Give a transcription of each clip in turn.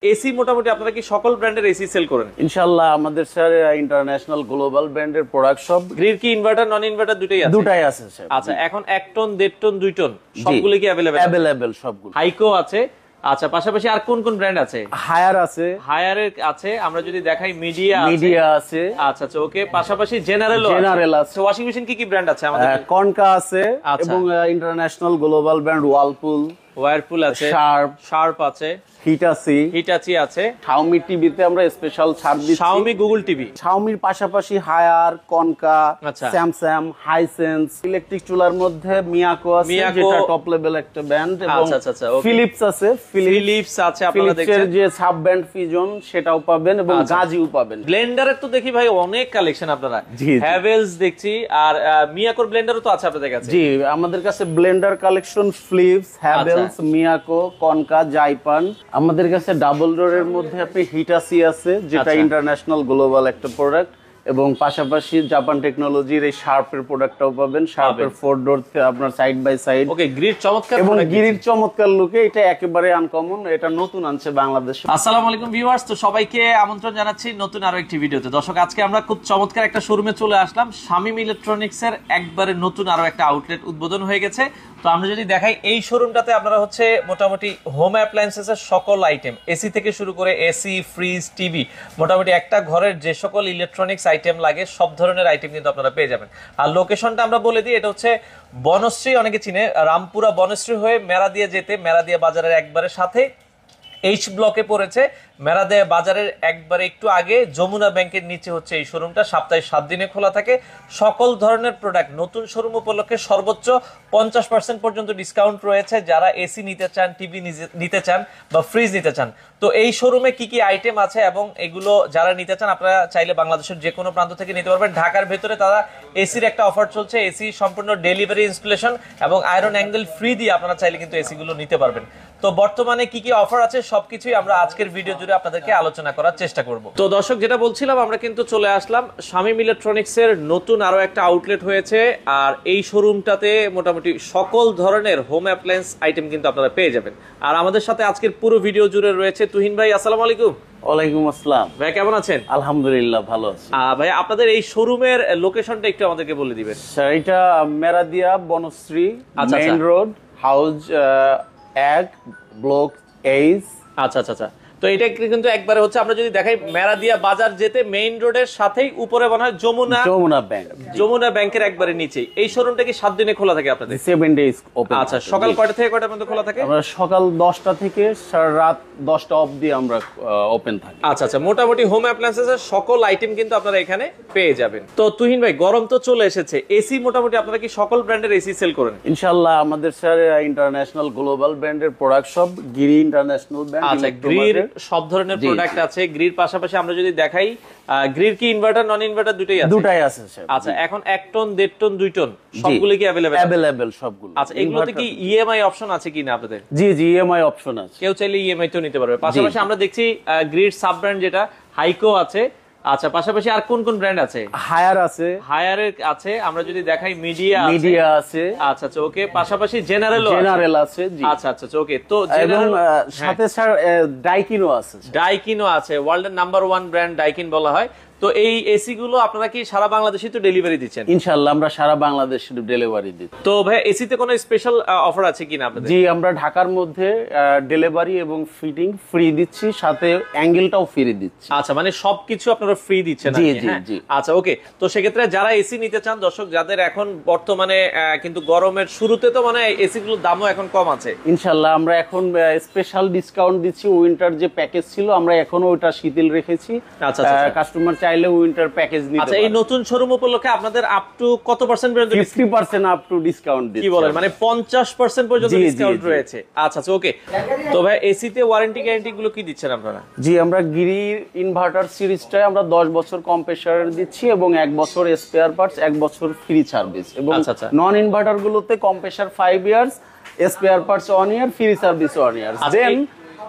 AC মোটামুটি আপনারা কি সকল ব্র্যান্ডের এসি সেল করেন? ইনশাআল্লাহ আমাদের স্যার ইন্টারন্যাশনাল গ্লোবাল ব্র্যান্ডের প্রোডাক্ট সব। গ্রিড কি ইনভার্টার নন ইনভার্টার দুটোই আছে? দুটাই আছে স্যার। আচ্ছা, এখন 1 টন 1.5 টন 2 টন সবগুলো কি अवेलेबल সবগুলো। হাইকো আছে। আচ্ছা, পাশাপাশি আর কোন কোন ব্র্যান্ড আছে? হায়ার আছে। হায়ারের আছে, আমরা যদি দেখাই মিডিয়া আছে। আচ্ছা আচ্ছা, ওকে। পাশাপাশি জেনারেল আছে। ওয়াশিং মেশিন কি কি ব্র্যান্ড আছে আমাদের? কনকা আছে এবং ইন্টারন্যাশনাল গ্লোবাল ব্র্যান্ড ওয়ারপুল আছে, শার্প আছে, হিটাচি আছে। Xiaomi টিভিতে আমরা স্পেশাল ছাড় দিচ্ছি। Xiaomi Google TV. Xiaomiর পাশাপাশি Haier, Konka, Samsung, Hisense, electric চুলার মধ্যে মিয়াকো আছে যেটা টপ লেভেল একটা ব্র্যান্ড, এবং ফিলিপস আছে। ফিলিপস আছে, আপনারা দেখছেন যে সাব ব্র্যান্ড ফিজন সেটাও পাবেন এবং গাজিও পাবেন। ব্লেন্ডারের তো দেখি ভাই অনেক কালেকশন আপনারা। হ্যাভেলস দেখছি, আর মিয়াকোর ব্লেন্ডারও তো আছে আপনাদের কাছে? জি, আমাদের কাছে blender collection Philips, Havells, Miyako, Konka, Jaipan. আমাদের কাছে ডাবল ডোরের মধ্যে আপনি হিটাচি আছে যেটা ইন্টারন্যাশনাল গ্লোবাল একটা প্রোডাক্ট, এবং পাশাপাশি জাপান টেকনোলজির এই শার্পের প্রোডাক্টটাও পাবেন। শার্পের 4 ডোর আপনার side by side. Okay, grid চমৎকার, এবং গ্রিড চমৎকার লুকে, এটা একেবারে আনকমন, এটা নতুন আনছে বাংলাদেশে। আসসালামু আলাইকুম ভিউয়ার্স, তো সবাইকে আমন্ত্রণ জানাচ্ছি নতুন আরো একটি ভিডিওতে। দর্শক, আজকে আমরা খুব চমৎকার একটা শোরুমে চলে আসলাম। শামীম ইলেকট্রনিক্স এর একবারে নতুন আরো একটা আউটলেট উদ্বোধন হয়ে গেছে। তো আমরা যদি দেখাই এই শোরুমটাতে আপনারা হচ্ছে মোটামুটি হোম অ্যাপ্লায়েন্সেস এর সকল আইটেম, এসি থেকে শুরু করে এসি, ফ্রিজ, টিভি, মোটামুটি একটা ঘরের যে সকল ইলেকট্রনিক্স আইটেম লাগে সব ধরনের আইটেম কিন্তু আপনারা পেয়ে যাবেন। আর লোকেশনটা আমরা বলে দিই, এটা হচ্ছে বনশ্রী, অনেকে চিনে, রামপুরা বনশ্রী হয়ে মেরাদিয়া যেতে, মেরাদিয়া বাজারের একবারে সাথে এইচ ব্লকে পড়েছে। মেরাদিয়া বাজারের একবারে একটু আগে যমুনা ব্যাংকের নিচে হচ্ছে এই শোরুমটা। সপ্তাহে 7 দিনে খোলা থাকে। সকল ধরনের প্রোডাক্ট নতুন শোরুম উপলক্ষে সর্বোচ্চ 50% পর্যন্ত ডিসকাউন্ট রয়েছে। যারা এসি নিতে চান, টিভি নিতে চান বা ফ্রিজ নিতে চান, তো এই শোরুমে কি কি আইটেম আছে এবং এগুলো যারা নিতে চান আপনারা চাইলে বাংলাদেশের যে কোনো প্রান্ত থেকে নিতে পারবেন। ঢাকার ভেতরে তারা এসির একটা অফার চলছে, এসি সম্পূর্ণ ডেলিভারি, ইনস্টলেশন এবং আয়রন অ্যাঙ্গেল ফ্রি দিয়ে আপনারা চাইলে কিন্তু এসি গুলো নিতে পারবেন। তো বর্তমানে কি কি অফার আছে সবকিছুই আমরা আজকের ভিডিও জুড়ে আপনাদেরকে আলোচনা করার চেষ্টা করব। তো দর্শক, যেটা বলছিলাম, আমরা কিন্তু চলে আসলাম শামীম ইলেকট্রনিক্স এর নতুন আরো একটা আউটলেট হয়েছে। আর এই শোরুমটাতে মোটামুটি সকল ধরনের হোম অ্যাপ্লায়েন্স আইটেম কিন্তু আপনারা পেয়ে যাবেন। আর আমাদের সাথে আজকের পুরো ভিডিও জুড়ে রয়েছে তুহিন ভাই। আসসালামু আলাইকুম। ওয়ালাইকুম আসসালাম ভাই, কেমন আছেন? আলহামদুলিল্লাহ ভালো আছি। ভাই, আপনাদের এই শোরুমের লোকেশনটা একটু আমাদেরকে বলে দিবেন। স্যার, এটা Meradia Banasree main road, house 1, block 8। আচ্ছা আচ্ছা আচ্ছা, তো এটা কিন্তু একবারে হচ্ছে আমরা যদি দেখাই মেরাদিয়া বাজার যেতে মেইন রোডের সাথেই উপরে মনে হয় যমুনা ব্যাংকের একবারে নিচে। এই শোরুমটা কি 7 দিনে খোলা থাকে আপনাদের? 7 ডেজ ওপেন। আচ্ছা, সকাল কয়টা থেকে কয়টা পর্যন্ত খোলা থাকে? আমরা সকাল 10টা থেকে রাত 10টা অবধি আমরা ওপেন থাকি। আচ্ছা আচ্ছা, মোটামুটি হোম অ্যাপ্লায়েন্সেস এর সকল আইটেম কিন্তু আপনারা এখানে পেয়ে যাবেন। তো তুহিন ভাই, গরম তো চলে এসেছে, এসি মোটামুটি আপনারা কি সকল ব্র্যান্ডের এসি সেল করেন? ইনশাআল্লাহ আমাদের স্যার ইন্টারন্যাশনাল গ্লোবাল ব্র্যান্ডের প্রোডাক্ট সব। গিরি ইন্টারন্যাশনাল ব্র্যান্ড। আচ্ছা, গ্রির সব ধরনের প্রোডাক্ট আছে। গ্রির পাশাপাশি আমরা যদি দেখাই, গ্রিড কি ইনভার্টার নন ইনভার্টার দুটোই আছে? দুটাই আছে স্যার। আচ্ছা, এখন 1 টন 1.5 টন 2 টন সবগুলো কি अवेलेबल সবগুলো। আচ্ছা, এগুলোতে কি ইএমআই অপশন আছে কিনা আপনাদের? জি জি, ইএমআই অপশন আছে, কেউ চাইলে ইএমআই তো নিতে পারবে। পাশাপাশি আমরা দেখছি গ্রিড সাব ব্র্যান্ড যেটা হাইকো আছে। আচ্ছা, পাশাপাশি আর কোন কোন ব্র্যান্ড আছে? হায়ারের আছে, আমরা যদি দেখাই মিডিয়া আছে। আচ্ছা আচ্ছা, ওকে। পাশাপাশি জেনারেল আছে। জি, আচ্ছা আচ্ছা, ওকে। তো এবং সাথে স্যার ডাইকিনো আছে, ওয়ার্ল্ডের নাম্বার 1 ব্র্যান্ড ডাইকিন বলা হয়। তো এই এসি গুলো আপনারা কি সারা বাংলাদেশে তো ডেলিভারি দিচ্ছেন? ইনশাআল্লাহ আমরা সারা বাংলাদেশে ডেলিভারি দিই। তো ভাই, এসিতে কোনো স্পেশাল অফার আছে কিনা আপনাদের? জি, আমরা ঢাকার মধ্যে ডেলিভারি এবং ফিটিং ফ্রি দিচ্ছি, সাথে অ্যাঙ্গেলটাও ফ্রি দিচ্ছি। আচ্ছা, মানে সবকিছু আপনারা ফ্রি দিচ্ছেন? জি জি জি। আচ্ছা, ওকে। তো সেক্ষেত্রে যারা এসি নিতে চান, দর্শক যাদের এখন বর্তমানে কিন্তু গরমের শুরুতে তো মানে এসি গুলোর দামও এখন কম আছে। ইনশাআল্লাহ আমরা এখন স্পেশাল ডিসকাউন্ট দিচ্ছি। উইন্টার যে প্যাকেজ ছিল আমরা এখনো ওটা শিথিল রেখেছি। আচ্ছা আচ্ছা, কাস্টমার চাইলে উইন্টার প্যাকেজ নিতে পারে। আচ্ছা, এই নতুন শোরুম উপলক্ষে আপনাদের আপ টু কত পার্সেন্ট পর্যন্ত? 50% আপ টু ডিসকাউন্ট দিচ্ছি। কি বলেন, মানে 50% পর্যন্ত ডিসকাউন্ট রয়েছে? আচ্ছা আচ্ছা, ওকে। তো ভাই, এসিতে ওয়ারেন্টি গ্যারান্টি গুলো কি দিচ্ছেন আপনারা? জি, আমরা গিরি ইনভার্টার সিরিজটায় আমরা 10 বছর কম্প্রেসার দিচ্ছি এবং 1 বছর স্পেয়ার পার্টস, 1 বছর ফ্রি সার্ভিস। এবং নন ইনভার্টার গুলোতে কম্প্রেসার 5 ইয়ার্স, স্পেয়ার পার্টস 1 ইয়ার, ফ্রি সার্ভিস 1 ইয়ার। দেন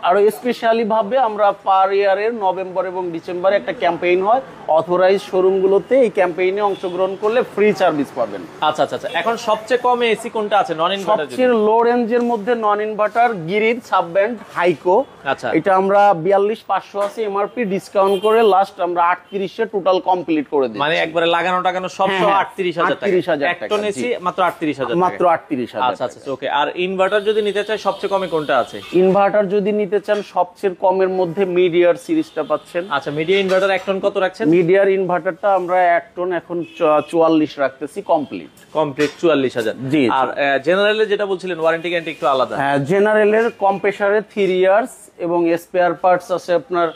আর স্পেশালি ভাবে আমরা পার ইয়ারের নভেম্বর এবং ডিসেম্বরে একটা ক্যাম্পেইন হয়, অথরাইজ শোরুমগুলোতে এই ক্যাম্পেইনে অংশগ্রহণ করলে ফ্রি সার্ভিস পাবেন। আচ্ছা আচ্ছা আচ্ছা, এখন সবচেয়ে কম এসি কোনটা আছে নন ইনভার্টার? সবচেয়ে লো রেঞ্জের মধ্যে নন ইনভার্টার গিরির সাব ব্র্যান্ড হাইকো। আচ্ছা, এটা আমরা 42,500 আছে এমআরপি, ডিসকাউন্ট করে লাস্ট আমরা 38 এ টোটাল কমপ্লিট করে দিই। মানে একবারে লাগানো টাকানো সব সহ 38,000 টাকা। 38,000 এক টন এসি মাত্র 38,000 টাকা। মাত্র 38,000। আচ্ছা আচ্ছা ওকে। আর ইনভার্টার যদি নিতে চাই সবচেয়ে কমে কোনটা আছে? ইনভার্টার যদি নিতে চান সবচেয়ে কমের মধ্যে মিডিয়ার সিরিজটা পাচ্ছেন। আচ্ছা, মিডিয়া ইনভার্টার এক টন কত রাখছেন? মিডিয়ার ইনভার্টারটা আমরা এক টন এখন 44 রাখতেছি কমপ্লিট। 44,000। জি। আর জেনারেলে যেটা বলছিলেন ওয়ারেন্টি গ্যারান্টি একটু আলাদা। হ্যাঁ, জেনারেলের কম্প্রেসারে 3 ইয়ার্স এবং স্পেয়ার পার্টস আছে আপনার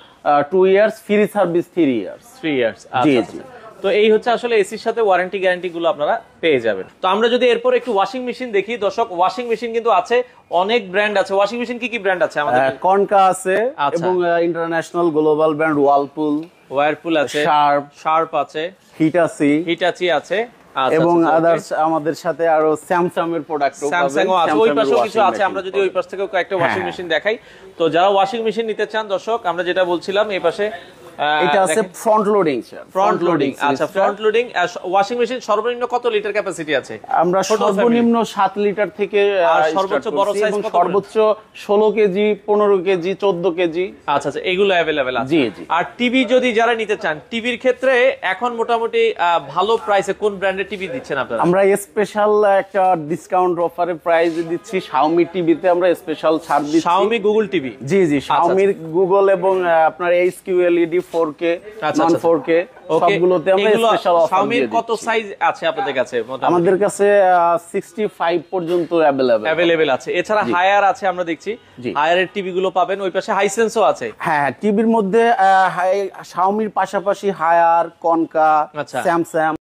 2 years, free service 3 years. 3 years. জি আচ্ছা জি। তো এই হচ্ছে আসলে এসির সাথে ওয়ারেন্টি গ্যারান্টি গুলো আপনারা পেয়ে যাবেন। তো আমরা যদি এরপর একটু ওয়াশিং মেশিন দেখি দর্শক, ওয়াশিং মেশিন কিন্তু আছে, অনেক ব্র্যান্ড আছে। ওয়াশিং মেশিন কি কি ব্র্যান্ড আছে আমাদের? কনকা আছে আচ্ছা। এবং ইন্টারন্যাশনাল গ্লোবাল ব্র্যান্ড ওয়ারপুল আছে, শার্প আছে, হিটাচি আছে। আচ্ছা, এবং আচ্ছা, আদার্স আমাদের সাথে আরো স্যামসাং এর প্রোডাক্ট স্যামসাং ও আছে, ওই পাশেও কিছু আছে। আমরা যদি ওই পাশ থেকে কয়েকটা ওয়াশিং হ্যাঁ। মেশিন দেখাই, তো যারা ওয়াশিং মেশিন নিতে চান দর্শক, আমরা যেটা বলছিলাম এই পাশে এটা আছে front loading sir. Front loading. আচ্ছা, ফ্রন্ট লোডিং ওয়াশিং মেশিন সর্বনিম্ন কত লিটার ক্যাপাসিটি আছে? আমরা সর্বনিম্ন 7 লিটার থেকে আর সর্বোচ্চ বড় সাইজ কত? সর্বোচ্চ 16 কেজি, 15 কেজি, 14 কেজি। আচ্ছা আচ্ছা, এগুলো अवेलेबल আছে। জি জি। আর টিভি যদি যারা নিতে চান, টিভির ক্ষেত্রে এখন মোটামুটি ভালো প্রাইসে কোন ব্র্যান্ডের টিভি দিচ্ছেন আপনারা? আমরা স্পেশাল একটা ডিসকাউন্ট অফারে প্রাইস দিচ্ছি Xiaomi টিভিতে, আমরা স্পেশাল ছাড় দিচ্ছি। Xiaomi Google TV. জি জি, Xiaomi গুগল এবং আপনার HQ LED 4K, নন 4K সবগুলোতে আমরা স্পেশাল অফার Xiaomi দিয়ে কত দিচ্ছি। সাইজ আছে আপনাদের কাছে? আমাদের কাছে 65 পর্যন্ত अवेलेबल আছে। এছাড়া হায়ার আছে আমরা দেখছি, জি। হায়ারের টিভি গুলো পাবেন। ওই পাশে হাইসেন্সও আছে। হ্যাঁ, টিভির মধ্যে Xiaomi-র পাশাপাশি হায়ার, কনকা, আচ্ছা। স্যামসাং